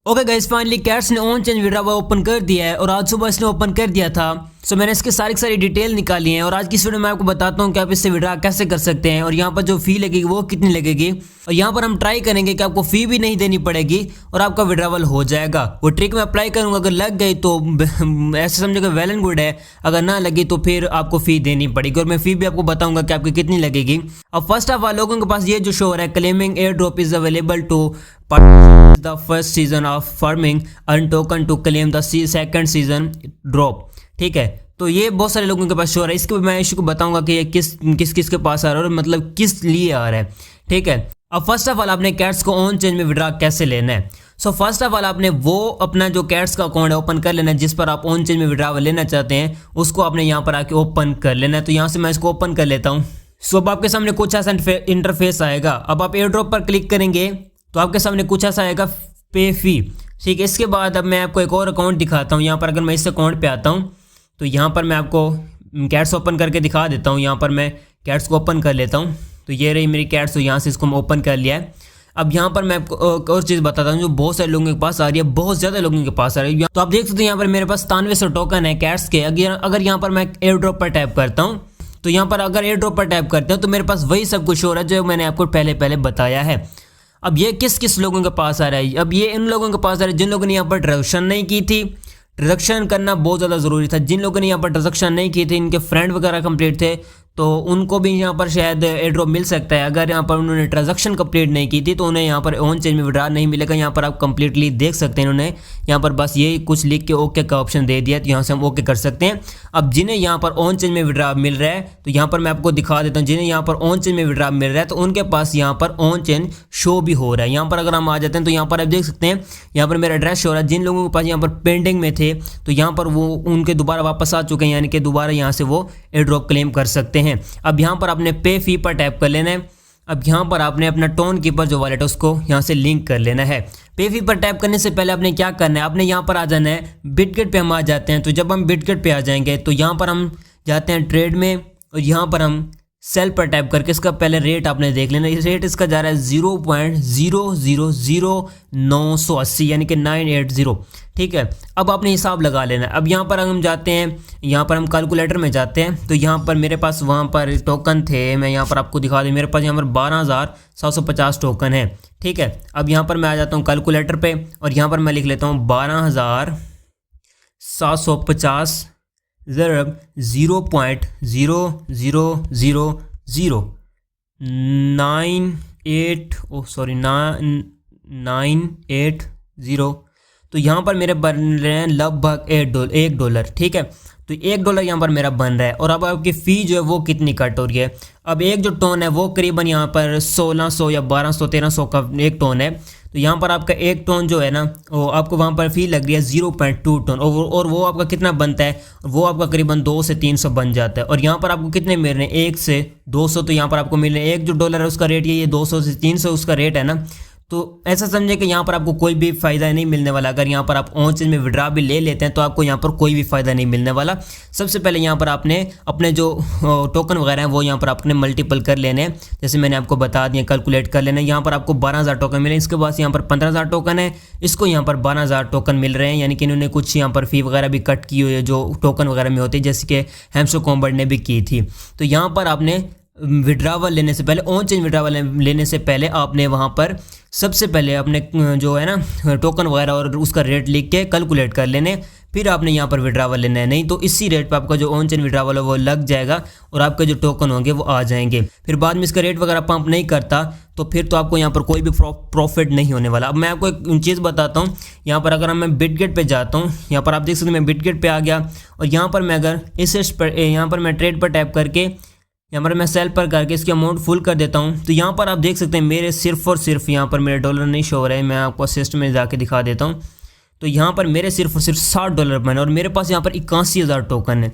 Okay guys, finally cats ने on change withdrawal open कर दिया है और आज सुबह इसने ओपन कर दिया था। सो मैंने इसकी सारी डिटेल निकाली है और आज की इस वीडियो में आपको बताता हूँ कि आप इससे विड्रॉ कैसे कर सकते हैं और यहाँ पर जो फी लगेगी वो कितनी लगेगी और यहाँ पर हम ट्राई करेंगे कि आपको फी भी नहीं देनी पड़ेगी और आपका विड्रॉवल हो जाएगा। वो ट्रिक मैं अप्लाई करूँगा, अगर लग गई तो ऐसे समझो वेल एंड गुड है, अगर ना लगी तो फिर आपको फी देनी पड़ेगी और मैं फी भी आपको बताऊंगा कि आपकी कितनी लगेगी। अब फर्स्ट ऑफ ऑल लोगों के पास ये जो शो हो रहा है, claiming airdrop is available to the first season of farming earn token to claim the second season drop। ठीक है, तो ये बहुत सारे लोगों के पास शो आ रहा है। इसके मैं इशू को बताऊंगा कि ये किस के पास आ रहा है और मतलब किस लिए आ रहा है। ठीक है, अब फर्स्ट ऑफ ऑल आपने कैट्स को ऑन चेंज में विड्रॉ कैसे लेना है। सो फर्स्ट ऑफ ऑल आपने वो अपना जो कैट्स का अकाउंट है ओपन कर लेना है जिस पर आप ऑन चेंज में विड्रॉ लेना चाहते हैं, उसको आपने यहाँ पर आके ओपन कर लेना है। तो यहाँ से मैं इसको ओपन कर लेता हूँ। सो अब आपके सामने कुछ ऐसा इंटरफेस आएगा। अब आप एयर ड्रॉप पर क्लिक करेंगे तो आपके सामने कुछ ऐसा आएगा, पे फी। ठीक है, इसके बाद अब मैं आपको एक और अकाउंट दिखाता हूँ। यहाँ पर अगर मैं इस अकाउंट पे आता हूँ तो यहाँ पर मैं आपको कैट्स ओपन करके दिखा देता हूँ। यहाँ पर मैं कैट्स को ओपन कर लेता हूँ, तो ये रही मेरी कैट्स। तो यहाँ से इसको मैं ओपन कर लिया है। अब यहाँ पर मैं आपको एक और चीज़ बताता हूँ जो बहुत सारे लोगों के पास आ रही है, बहुत ज़्यादा लोगों के पास आ रही है। तो आप देख सकते हैं यहाँ पर मेरे पास 9700 टोकन है कैट्स के। अगर यहाँ पर मैं एयर ड्रॉप पर टैप करता हूँ तो यहाँ पर अगर एयर ड्रॉप पर टैप करते हैं तो मेरे पास वही सब कुछ हो रहा है जो मैंने आपको पहले बताया है। अब ये किस लोगों के पास आ रहा है, अब ये इन लोगों के पास आ रहा है जिन लोगों ने यहाँ पर ट्रांजैक्शन नहीं की थी। ट्रांजैक्शन करना बहुत ज़्यादा ज़रूरी था। जिन लोगों ने यहाँ पर ट्रांजैक्शन नहीं की थी, इनके फ्रेंड वगैरह कंप्लीट थे, तो उनको भी यहाँ पर शायद एयर ड्रॉप मिल सकता है। अगर यहाँ पर उन्होंने ट्रांजैक्शन कंप्लीट नहीं की थी तो उन्हें यहाँ पर ऑन चेंज में विड्रॉ नहीं मिलेगा। यहाँ पर आप कंप्लीटली देख सकते हैं, इन्होंने यहाँ पर बस ये कुछ लिख के ओके का ऑप्शन दे दिया, तो यहाँ से हम ओके कर सकते हैं। अब जिन्हें यहाँ पर ऑन चेंज में विड्रॉ मिल रहा है तो यहाँ पर मैं आपको दिखा देता हूँ। जिन्हें यहाँ पर ऑन चेंज में विड्रॉ मिल रहा है तो उनके पास यहाँ पर ऑन चेंज शो भी हो रहा है। यहाँ पर अगर हम आ जाते हैं तो यहाँ पर आप देख सकते हैं, यहाँ पर मेरा एड्रेस शो हो रहा है। जिन लोगों के पास यहाँ पर पेंडिंग में थे तो यहाँ पर वो उनके दोबारा वापस आ चुके हैं, यानी कि दोबारा यहाँ से वो एयर ड्रॉप क्लेम कर सकते हैं। अब यहाँ पर आपने पे फी पर टैप कर लेना है। अब यहाँ पर आपने अपना टोन कीपर जो वॉलेट है उसको यहाँ से लिंक कर लेना है। पे फी पर टैप करने से पहले आपने क्या करना है, आपने यहाँ पर आ जाना है। बिटगेट पे हम आ जाते हैं, तो जब हम बिटगेट पे आ जाएंगे तो यहाँ पर हम जाते हैं ट्रेड में और यहाँ पर हम सेल पर टैप करके इसका पहले रेट आपने देख लेना। इस रेट इसका जा रहा है 0.000980 यानी कि 980। ठीक है, अब आपने हिसाब लगा लेना है। अब यहाँ पर हम जाते हैं, यहाँ पर हम कैलकुलेटर में जाते हैं तो यहाँ पर मेरे पास वहाँ पर टोकन थे, मैं यहाँ पर आपको दिखा दूँ। मेरे पास यहाँ पर 12750 टोकन है। ठीक है, अब यहाँ पर मैं आ जाता हूँ कैलकुलेटर पे और यहाँ पर मैं लिख लेता हूँ 12750 ज़रब 980। तो यहाँ पर मेरे बन रहे हैं लगभग $1। ठीक है, तो $1 यहाँ पर मेरा बन रहा है। और अब आपकी फ़ी जो है वो कितनी कट हो रही है। अब एक जो टोन है वो करीबन यहाँ पर 1600 या 1200-1300 का एक टोन है। तो यहाँ पर आपका एक टोन जो है ना, वो आपको वहाँ पर फ़ी लग रही है 0.2 टोन और वो आपका कितना बनता है, वो आपका करीबन 200 से 300 बन जाता है। और यहाँ पर आपको कितने मिल रहे हैं, 1 से 200। तो यहाँ पर आपको मिल रहे हैं, एक जो डॉलर है उसका रेट ये 200 से 300 उसका रेट है ना। तो ऐसा समझे कि यहाँ पर आपको कोई भी फ़ायदा नहीं मिलने वाला। अगर यहाँ पर आप ऑन चेंज में विड्रॉ भी ले लेते हैं तो आपको यहाँ पर कोई भी फ़ायदा नहीं मिलने वाला। सबसे पहले यहाँ पर आपने अपने जो टोकन वगैरह हैं वो यहाँ पर आपने मल्टीपल कर लेने हैं, जैसे मैंने आपको बता दिया, कैलकुलेट कर लेना है। यहाँ पर आपको 12000 टोकन मिले, इसके बाद यहाँ पर 15000 टोकन है, इसको यहाँ पर 12000 टोकन मिल रहे हैं। यानी कि इन्होंने कुछ यहाँ पर फ़ी वगैरह भी कट की हुई है जो टोकन वगैरह में होती है, जैसे कि हैमस्टर कॉम्बर्ट ने भी की थी। तो यहाँ पर आपने विड्रावल लेने से पहले, ऑन चेंज विड्रावल लेने से पहले आपने वहाँ पर सबसे पहले अपने जो है ना टोकन वगैरह और उसका रेट लिख के कैलकुलेट कर लेने, फिर आपने यहाँ पर विड्रावल लेना है। नहीं तो इसी रेट पर आपका जो ऑन चेंज विड्रावल है वो लग जाएगा और आपके जो टोकन होंगे वो आ जाएंगे। फिर बाद में इसका रेट वगैरह पंप नहीं करता तो फिर तो आपको यहाँ पर कोई भी प्रॉफिट नहीं होने वाला। अब मैं आपको एक चीज़ बताता हूँ। यहाँ पर अगर मैं बिटगेट पे जाता हूँ, यहाँ पर आप देख सकते हैं मैं बिटगेट पे आ गया और यहाँ पर मैं अगर यहाँ पर मैं ट्रेड पर टैप करके यहाँ पर मैं सेल पर करके इसकी अमाउंट फुल कर देता हूँ तो यहाँ पर आप देख सकते हैं मेरे सिर्फ और सिर्फ यहाँ पर मेरे डॉलर नहीं शो हो रहे हैं। मैं आपको असिस्ट में जाके दिखा देता हूँ। तो यहाँ पर मेरे सिर्फ और सिर्फ $60 बने और मेरे पास यहाँ पर 81,000 टोकन है।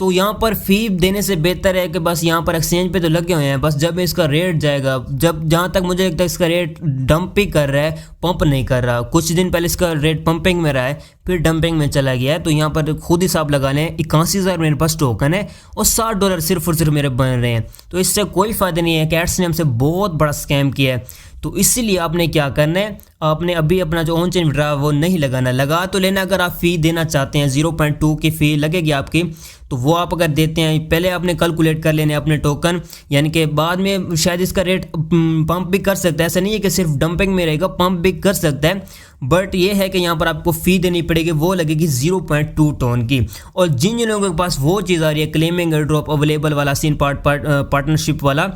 तो यहाँ पर फ़ी देने से बेहतर है कि बस यहाँ पर एक्सचेंज पे तो लगे हुए हैं, बस जब इसका रेट जाएगा, जब जहाँ तक मुझे लगता है इसका रेट डंप ही कर रहा है, पंप नहीं कर रहा। कुछ दिन पहले इसका रेट पंपिंग में रहा है, फिर डंपिंग में चला गया है। तो यहाँ पर खुद हिसाब लगा लें, 81,000 मेरे पास टोकन है और $60 सिर्फ और सिर्फ मेरे बन रहे हैं। तो इससे कोई फ़ायदा नहीं है। कैट्स ने हमसे बहुत बड़ा स्कैम किया है। तो इसीलिए आपने क्या करना है, आपने अभी अपना जो ऑन चेन विड्रॉ वो नहीं लगाना, लगा तो लेना अगर आप फ़ी देना चाहते हैं, 0.2 की फ़ी लगेगी आपकी, तो वो आप अगर देते हैं पहले आपने कैलकुलेट कर लेने अपने टोकन, यानी कि बाद में शायद इसका रेट पंप भी कर सकता है, ऐसा नहीं है कि सिर्फ डंपिंग में रहेगा, पंप भी कर सकता है, बट ये है कि यहाँ पर आपको फ़ी देनी पड़ेगी, वो लगेगी 0.2 टोन की। और जिन जिन लोगों के पास वो चीज़ आ रही है क्लेमिंग एयर ड्रॉप अवेलेबल वाला सीन पार्टनरशिप वाला,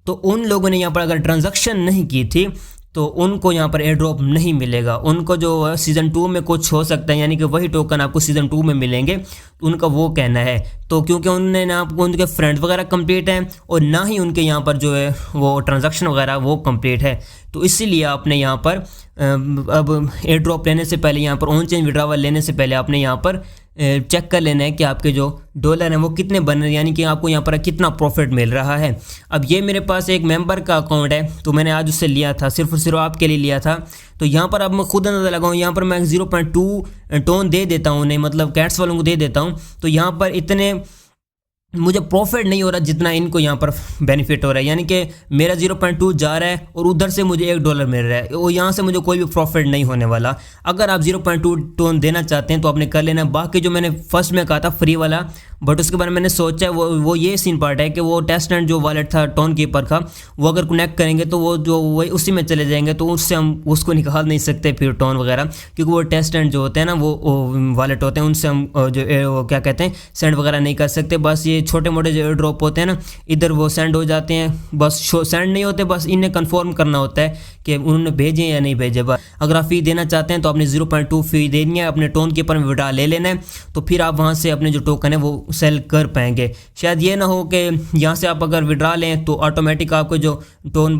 तो उन लोगों ने यहाँ पर अगर ट्रांजैक्शन नहीं की थी तो उनको यहाँ पर एयर ड्रॉप नहीं मिलेगा। उनको जो सीज़न 2 में कुछ हो सकता है, यानी कि वही टोकन आपको सीज़न 2 में मिलेंगे, उनका वो कहना है। तो क्योंकि उनने ना आपको उनके फ्रेंड्स वगैरह कंप्लीट हैं और ना ही उनके यहाँ पर जो है वो ट्रांजैक्शन वगैरह वो कंप्लीट है, तो इसीलिए आपने यहाँ पर अब एयर ड्रॉप लेने से पहले, यहाँ पर ऑन चेन विड्रॉवल लेने से पहले आपने यहाँ पर चेक कर लेना है कि आपके जो डॉलर हैं वो कितने बन रहे हैं, यानी कि आपको यहाँ पर कितना प्रॉफिट मिल रहा है। अब ये मेरे पास एक मेंबर का अकाउंट है, तो मैंने आज उससे लिया था, सिर्फ और सिर्फ आपके लिए लिया था। तो यहाँ पर अब मैं खुद अंदाज़ा लगाऊँ, यहाँ पर मैं 0.2 टोन दे देता हूँ, नहीं मतलब कैट्स वालों को दे देता हूँ, तो यहाँ पर इतने मुझे प्रॉफिट नहीं हो रहा जितना इनको यहाँ पर बेनिफिट हो रहा है, यानी कि मेरा 0.2 जा रहा है और उधर से मुझे $1 मिल रहा है, वो यहाँ से मुझे कोई भी प्रॉफिट नहीं होने वाला। अगर आप 0.2 टोन देना चाहते हैं तो आपने कर लेना। बाकी जो मैंने फर्स्ट में कहा था फ्री वाला, बट उसके बाद मैंने सोचा वो ये सीन पार्ट है कि वो टेस्ट एंड जो वॉलेट था टोन कीपर का, वो अगर कनेक्ट करेंगे तो वो जो वही उसी में चले जाएंगे, तो उससे हम उसको निकाल नहीं सकते फिर टोन वगैरह, क्योंकि वो टेस्ट एंड जो होते हैं ना वो वॉलेट होते हैं, उनसे हम जो क्या कहते हैं सेंड वगैरह नहीं कर सकते। बस ये छोटे मोटे जो एयर ड्रॉप होते हैं ना, इधर वो सेंड हो जाते हैं, बस सेंड नहीं होते, बस इन्हें कंफर्म करना होता है कि उन्होंने भेजे या नहीं भेजे। बस अगर आप फ़ी देना चाहते हैं तो आपने 0.2 फ़ी देनी है, अपने टोन कीपर में विड्रॉ ले लेना है, तो फिर आप वहाँ से अपने जो टोकन है वो सेल कर पाएंगे। शायद ये ना हो कि यहाँ से आप अगर विड्रॉ लें तो ऑटोमेटिक आपको जो टोन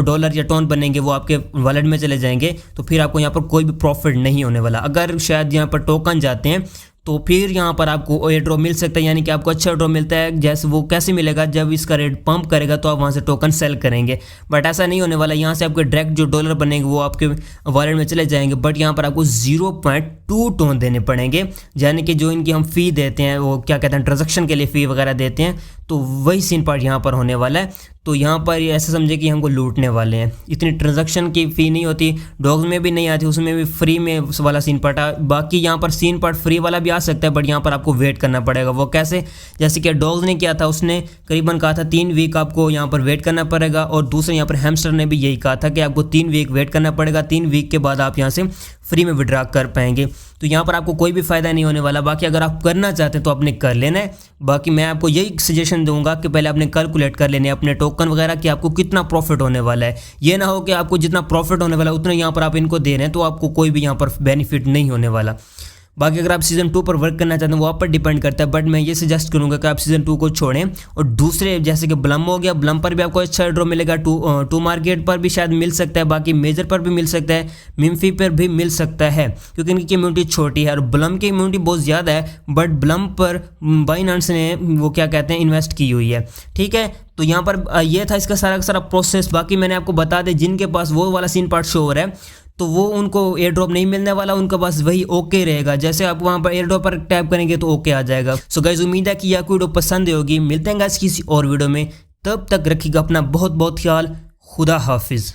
डॉलर या टोन बनेंगे वो आपके वॉलेट में चले जाएंगे, तो फिर आपको यहाँ पर कोई भी प्रॉफिट नहीं होने वाला। अगर शायद यहाँ पर टोकन जाते हैं तो फिर यहाँ पर आपको एयर ड्रॉप मिल सकता है, यानी कि आपको अच्छा ड्रॉप मिलता है। जैसे वो कैसे मिलेगा, जब इसका रेट पंप करेगा तो आप वहाँ से टोकन सेल करेंगे, बट ऐसा नहीं होने वाला। यहाँ से आपके डायरेक्ट जो डॉलर बनेंगे वो आपके वॉलेट में चले जाएंगे, बट यहाँ पर आपको 0.2 टोन देने पड़ेंगे, यानी कि जो इनकी हम फ़ी देते हैं, वो क्या कहते हैं ट्रांजेक्शन के लिए फ़ी वगैरह देते हैं, तो वही सीन पार्ट यहाँ पर होने वाला है। तो यहाँ पर ये ऐसा समझे कि हमको लूटने वाले हैं। इतनी ट्रांजैक्शन की फ़ी नहीं होती, डॉग्स में भी नहीं आती, उसमें भी फ्री में वाला सीन पार्ट। बाकी यहाँ पर सीन पार्ट फ्री वाला भी आ सकता है, बट यहाँ पर आपको वेट करना पड़ेगा। वो कैसे, जैसे कि डॉग्स ने किया था, उसने करीबन कहा था 3 वीक आपको यहाँ पर वेट करना पड़ेगा, और दूसरे यहाँ पर हैमस्टर ने भी यही कहा था कि आपको 3 वीक वेट करना पड़ेगा, 3 वीक के बाद आप यहाँ से फ्री में विड्रॉ कर पाएंगे। तो यहाँ पर आपको कोई भी फ़ायदा नहीं होने वाला। बाकी अगर आप करना चाहते हैं तो आपने कर लेना है। बाकी मैं आपको यही सजेशन दूंगा कि पहले आपने कैलकुलेट कर लेने अपने टोकन वगैरह कि आपको कितना प्रॉफिट होने वाला है। ये ना हो कि आपको जितना प्रॉफिट होने वाला है उतना यहाँ पर आप इनको दे रहे हैं, तो आपको कोई भी यहाँ पर बेनिफिट नहीं होने वाला। बाकी अगर आप सीज़न 2 पर वर्क करना चाहते हैं वो आप पर डिपेंड करता है, बट मैं ये सजेस्ट करूंगा कि आप सीज़न 2 को छोड़ें और दूसरे जैसे कि ब्लम हो गया, ब्लम पर भी आपको अच्छा ड्रॉ मिलेगा, टू मार्केट पर भी शायद मिल सकता है, बाकी मेजर पर भी मिल सकता है, मिम्फी पर भी मिल सकता है, क्योंकि इनकी कम्युनिटी छोटी है और ब्लम की कम्युनिटी बहुत ज़्यादा है, बट ब्लम पर बाइनेंस ने वो क्या कहते हैं इन्वेस्ट की हुई है। ठीक है, तो यहाँ पर ये था इसका सारा का सारा प्रोसेस। बाकी मैंने आपको बता दें जिनके पास वो वाला सीन पार्ट शो हो रहा है तो वो उनको एयर ड्रॉप नहीं मिलने वाला, उनका बस वही ओके रहेगा। जैसे आप वहाँ पर एयर ड्रॉप पर टैप करेंगे तो ओके आ जाएगा। सो गाइस, उम्मीद है कि यह वीडियो पसंद होगी। मिलते हैं गाइस किसी और वीडियो में, तब तक रखिएगा अपना बहुत बहुत ख्याल। खुदा हाफिज़।